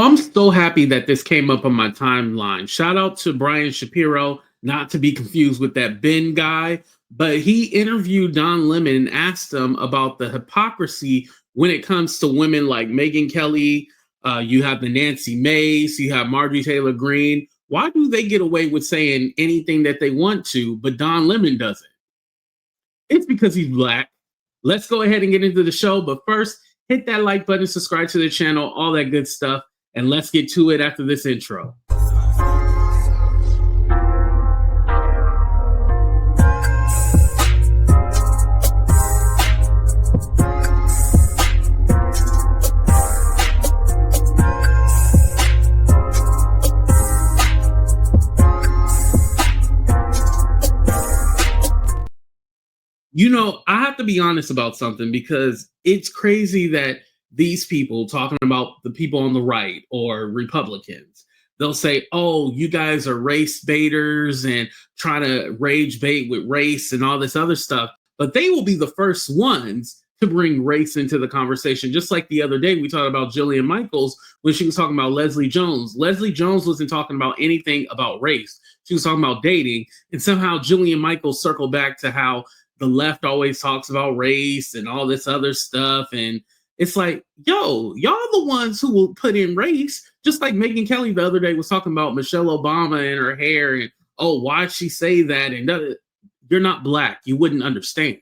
I'm so happy that this came up on my timeline. Shout out to Brian Shapiro, not to be confused with that Ben guy, but he interviewed Don Lemon and asked him about the hypocrisy when it comes to women like Megyn Kelly. You have the Nancy Mace, you have Marjorie Taylor Greene. Why do they get away with saying anything that they want to, but Don Lemon doesn't? It's because he's Black. Let's go ahead and get into the show. But first, hit that like button, subscribe to the channel, all that good stuff. And let's get to it after this intro. You know, I have to be honest about something because it's crazy that these people talking about the people on the right or Republicans, they'll say, oh, you guys are race baiters and trying to rage bait with race and all this other stuff. But they will be the first ones to bring race into the conversation. Just like the other day, we talked about Jillian Michaels when she was talking about Leslie Jones. Leslie Jones wasn't talking about anything about race. She was talking about dating. And somehow Jillian Michaels circled back to how the left always talks about race and all this other stuff. And it's like, yo, y'all the ones who will put in race, just like Megyn Kelly the other day was talking about Michelle Obama and her hair and, oh, why'd she say that? And you're not Black. You wouldn't understand.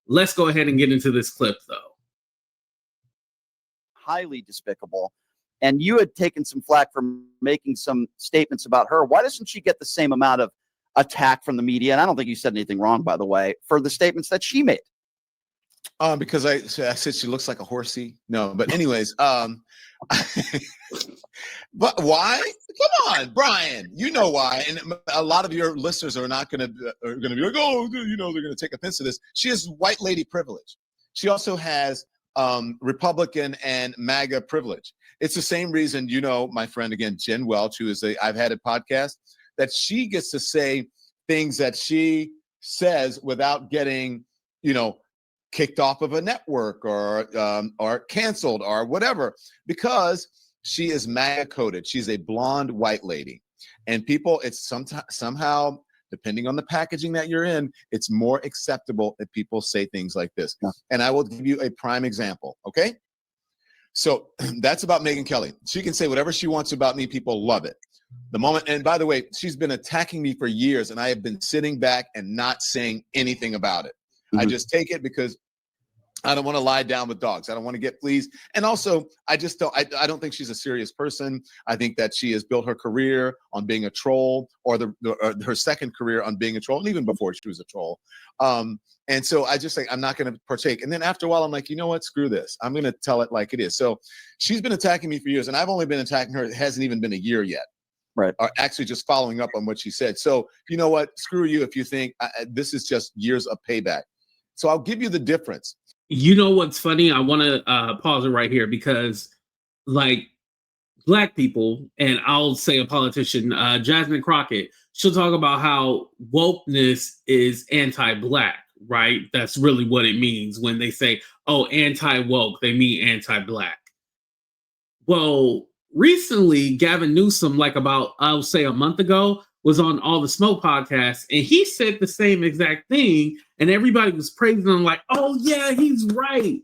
Let's go ahead and get into this clip, though. Highly despicable. And you had taken some flack for making some statements about her. Why doesn't she get the same amount of attack from the media? And I don't think you said anything wrong, by the way, for the statements that she made. Because I said she looks like a horsey. No, but anyways, but why? Come on, Brian. You know why. And a lot of your listeners are not going to be like, oh, you know, they're going to take offense to this. She has white lady privilege. She also has Republican and MAGA privilege. It's the same reason, you know, my friend again, Jen Welch, who is I've had a podcast, that she gets to say things that she says without getting, you know, kicked off of a network or canceled or whatever, because she is MAGA coded. She's a blonde white lady, and people, it's somehow, depending on the packaging that you're in, it's more acceptable that people say things like this. Yeah. And I will give you a prime example. Okay. So that's about Megyn Kelly. She can say whatever she wants about me. People love it. The moment, and by the way, she's been attacking me for years, and I have been sitting back and not saying anything about it. Mm-hmm. I just take it because I don't want to lie down with dogs. I don't want to get fleas. And also, I don't think she's a serious person. I think that she has built her career on being a troll, or her second career on being a troll, and even before she was a troll. And so I just think I'm not going to partake. And then after a while, I'm like, you know what? Screw this. I'm going to tell it like it is. So she's been attacking me for years, and I've only been attacking her. It hasn't even been a year yet. Right. Or actually just following up on what she said. So you know what? Screw you if you think this is just years of payback. So I'll give you the difference. You know what's funny? I want to pause it right here because, like, Black people, and I'll say a politician, Jasmine Crockett, she'll talk about how wokeness is anti-Black, right? That's really what it means when they say, oh, anti-woke, they mean anti-Black. Well, recently, Gavin Newsom, like about, I'll say a month ago, was on All the Smoke podcast, and he said the same exact thing, and everybody was praising him like, oh yeah, he's right.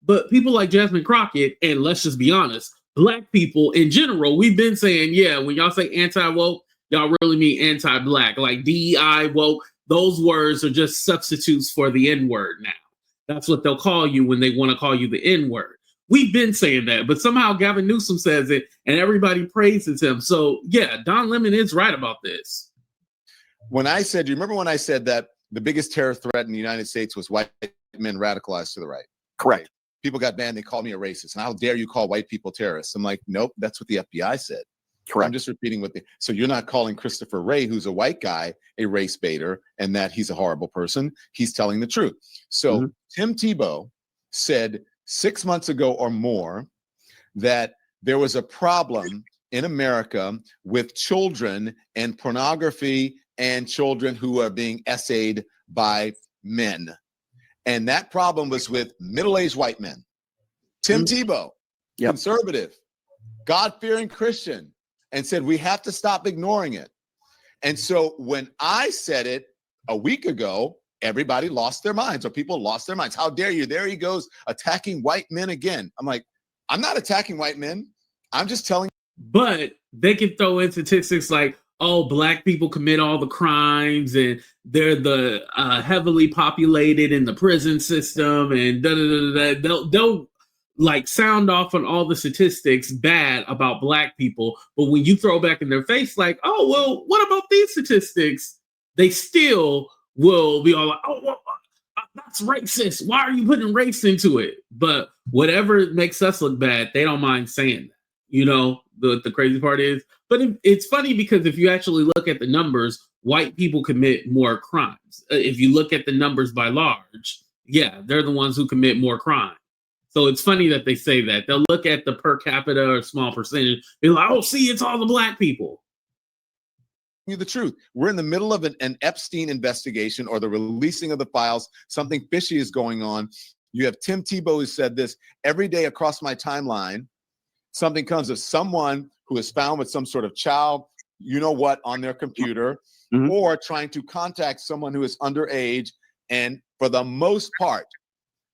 But people like Jasmine Crockett, and let's just be honest, Black people in general, we've been saying, yeah, when y'all say anti-woke, y'all really mean anti-Black. Like DEI, woke, those words are just substitutes for the N-word now. That's what they'll call you when they want to call you the N-word. We've been saying that, but somehow Gavin Newsom says it and everybody praises him. So yeah, Don Lemon is right about this. When I said, you remember when I said that the biggest terror threat in the United States was white men radicalized to the right? Correct. People got banned. They called me a racist. And how dare you call white people terrorists? I'm like, nope, that's what the FBI said. Correct. I'm just repeating so you're not calling Christopher Wray, who's a white guy, a race baiter and that he's a horrible person. He's telling the truth. So Tim Tebow said 6 months ago or more that there was a problem in America with children and pornography and children who are being essayed by men. And that problem was with middle-aged white men. Tim Tebow, conservative, God-fearing Christian, and said we have to stop ignoring it. And so when I said it a week ago, everybody lost their minds, or people lost their minds. How dare you? There he goes attacking white men again. I'm like, I'm not attacking white men. I'm just telling. But they can throw in statistics like, oh, black people commit all the crimes and they're the heavily populated in the prison system and they'll like sound off on all the statistics bad about black people. But when you throw back in their face like, oh, well, what about these statistics? They still will be all like, oh, well, that's racist. Why are you putting race into it? But whatever makes us look bad, they don't mind saying that. You know, the crazy part is, but it's funny because if you actually look at the numbers, white people commit more crimes. If you look at the numbers by large, yeah, they're the ones who commit more crime. So it's funny that they say that. They'll look at the per capita or small percentage, be like, oh, see, it's all the black people. You the truth. We're in the middle of an Epstein investigation, or the releasing of the files. Something fishy is going on. You have Tim Tebow who said this: every day across my timeline, something comes of someone who is found with some sort of child, you know what, on their computer, or trying to contact someone who is underage. And for the most part,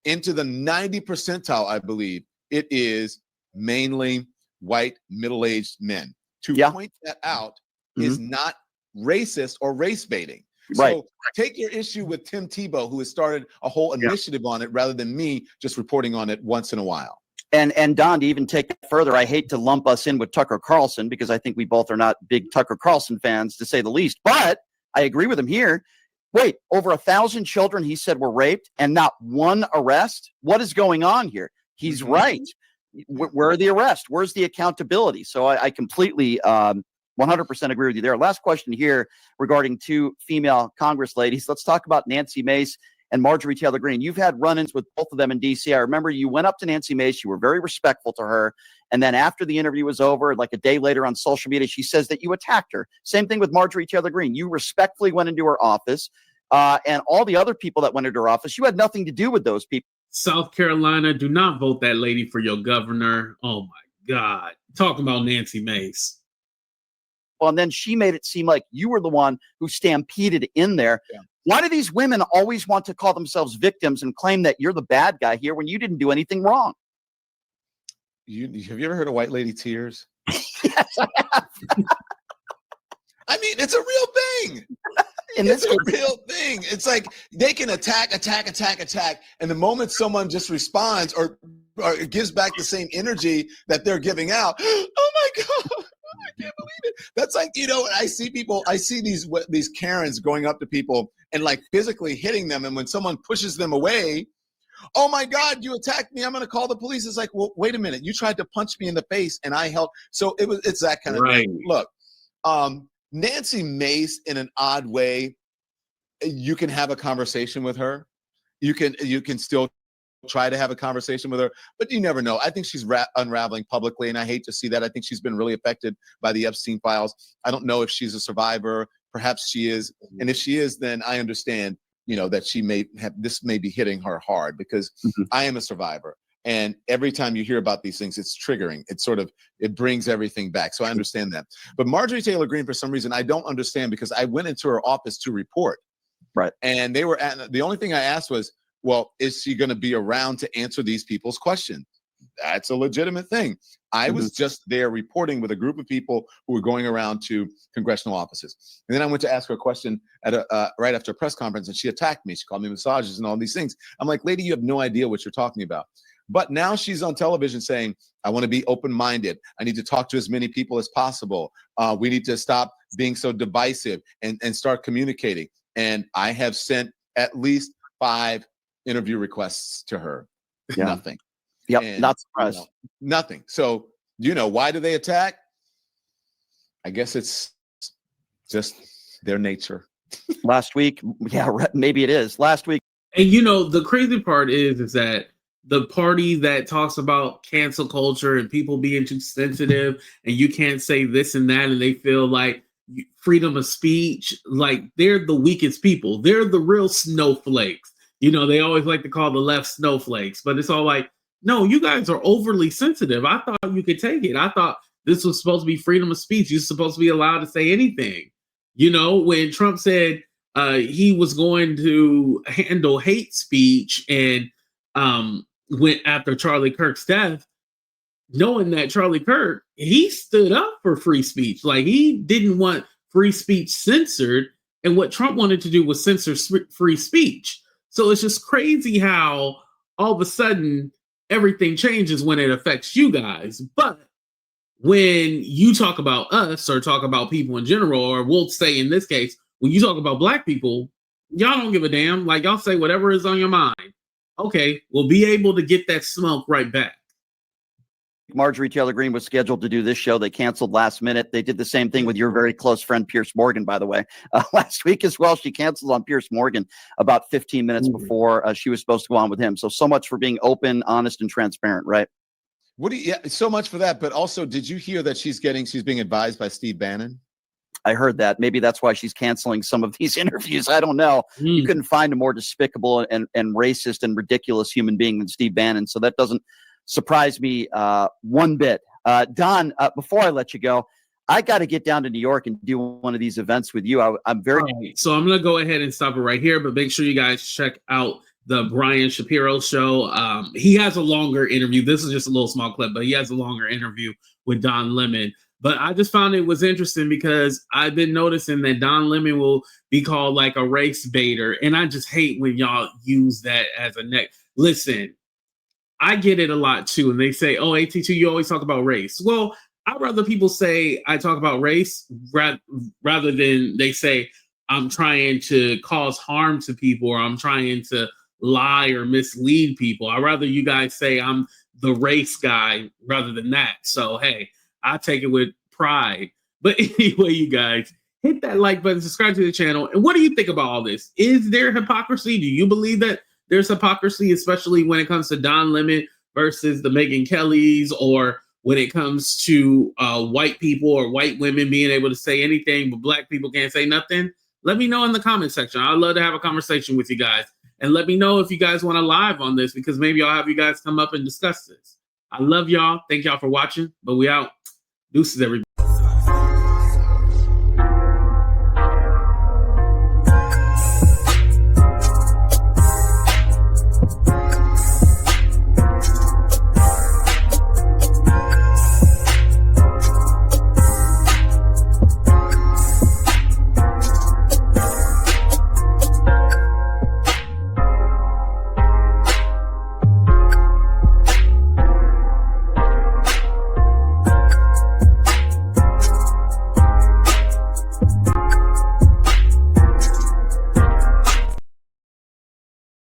into the 90 percentile, I believe, it is mainly white middle-aged men. To point that out is not racist or race baiting. So take your issue with Tim Tebow, who has started a whole initiative on it, rather than me just reporting on it once in a while. And Don, to even take it further, I hate to lump us in with Tucker Carlson because I think we both are not big Tucker Carlson fans, to say the least. But I agree with him here. Wait, over 1,000 children, he said, were raped and not one arrest? What is going on here? He's right. Where are the arrests? Where's the accountability? So I completely 100% agree with you there. Last question here regarding two female Congress ladies. Let's talk about Nancy Mace and Marjorie Taylor Greene. You've had run-ins with both of them in D.C. I remember you went up to Nancy Mace. You were very respectful to her. And then after the interview was over, like a day later on social media, she says that you attacked her. Same thing with Marjorie Taylor Greene. You respectfully went into her office. And all the other people that went into her office, you had nothing to do with those people. South Carolina, do not vote that lady for your governor. Oh, my God. Talking about Nancy Mace. Well, and then she made it seem like you were the one who stampeded in there. Yeah. Why do these women always want to call themselves victims and claim that you're the bad guy here when you didn't do anything wrong? Have you ever heard of white lady tears? Yes, I have. I mean, it's a real thing. It's a real thing. It's like they can attack. And the moment someone just responds or gives back the same energy that they're giving out, oh my God, I can't believe it. That's like, you know, I see these Karens going up to people and like physically hitting them. And when someone pushes them away, oh my God, you attacked me, I'm going to call the police. It's like, well, wait a minute. You tried to punch me in the face and I held. So it's that kind of thing. Look, Nancy Mace, in an odd way, you can have a conversation with her. You can still try to have a conversation with her, but you never know. I think she's unraveling publicly, and I hate to see that. I think she's been really affected by the Epstein files. I don't know if she's a survivor. Perhaps she is. And if she is, then I understand, you know, that she this may be hitting her hard, because I am a survivor. And every time you hear about these things, it's triggering. It brings everything back. So I understand that. But Marjorie Taylor Greene, for some reason, I don't understand, because I went into her office to report. Right. And the only thing I asked was, well, is she going to be around to answer these people's questions? That's a legitimate thing. I was just there reporting with a group of people who were going around to congressional offices. And then I went to ask her a question at right after a press conference, and she attacked me. She called me misogynist and all these things. I'm like, lady, you have no idea what you're talking about. But now she's on television saying, I want to be open-minded. I need to talk to as many people as possible. We need to stop being so divisive and start communicating. And I have sent at least 5 interview requests to her. Yeah. Nothing. Yep, and, not surprised. Nothing. So, why do they attack? I guess it's just their nature. Last week, maybe it is. Last week. And the crazy part is that the party that talks about cancel culture and people being too sensitive and you can't say this and that, and they feel like freedom of speech, like they're the weakest people. They're the real snowflakes. They always like to call the left snowflakes, but it's all like, no, you guys are overly sensitive. I thought you could take it. I thought This was supposed to be freedom of speech. You're supposed to be allowed to say anything. You know, when Trump said he was going to handle hate speech and went after Charlie Kirk's death, knowing that Charlie Kirk, he stood up for free speech. Like, he didn't want free speech censored. And what Trump wanted to do was censor free speech. So it's just crazy how all of a sudden everything changes when it affects you guys. But when you talk about us or talk about people in general, or we'll say in this case, when you talk about black people, y'all don't give a damn. Like, y'all say whatever is on your mind. Okay, we'll be able to get that smoke right back. Marjorie Taylor Greene was scheduled to do this show. They canceled last minute. They did the same thing with your very close friend, Piers Morgan, by the way, last week as well. She canceled on Piers Morgan about 15 minutes before she was supposed to go on with him. So much for being open, honest, and transparent, right? What do you, yeah, so much for that. But also, did you hear that she's being advised by Steve Bannon? I heard that. Maybe that's why she's canceling some of these interviews. I don't know. You couldn't find a more despicable and racist and ridiculous human being than Steve Bannon. So that doesn't surprise me one bit. Don, before I let you go, I got to get down to New York and do one of these events with you. I'm very... Right. So I'm going to go ahead and stop it right here, but make sure you guys check out the Brian Shapiro show. He has a longer interview. This is just a little small clip, but he has a longer interview with Don Lemon. But I just found it was interesting because I've been noticing that Don Lemon will be called like a race baiter. And I just hate when y'all use that as a neck. Listen, I get it a lot too. And they say, oh, AT2, you always talk about race. Well, I'd rather people say I talk about race rather than they say I'm trying to cause harm to people or I'm trying to lie or mislead people. I'd rather you guys say I'm the race guy rather than that. So, hey, I take it with pride. But anyway, you guys, hit that like button, subscribe to the channel. And what do you think about all this? Is there hypocrisy? Do you believe that there's hypocrisy, especially when it comes to Don Lemon versus the Megyn Kellys, or when it comes to white people or white women being able to say anything, but black people can't say nothing? Let me know in the comment section. I'd love to have a conversation with you guys. And let me know if you guys want to live on this, because maybe I'll have you guys come up and discuss this. I love y'all. Thank y'all for watching, but we out. Deuces, everybody.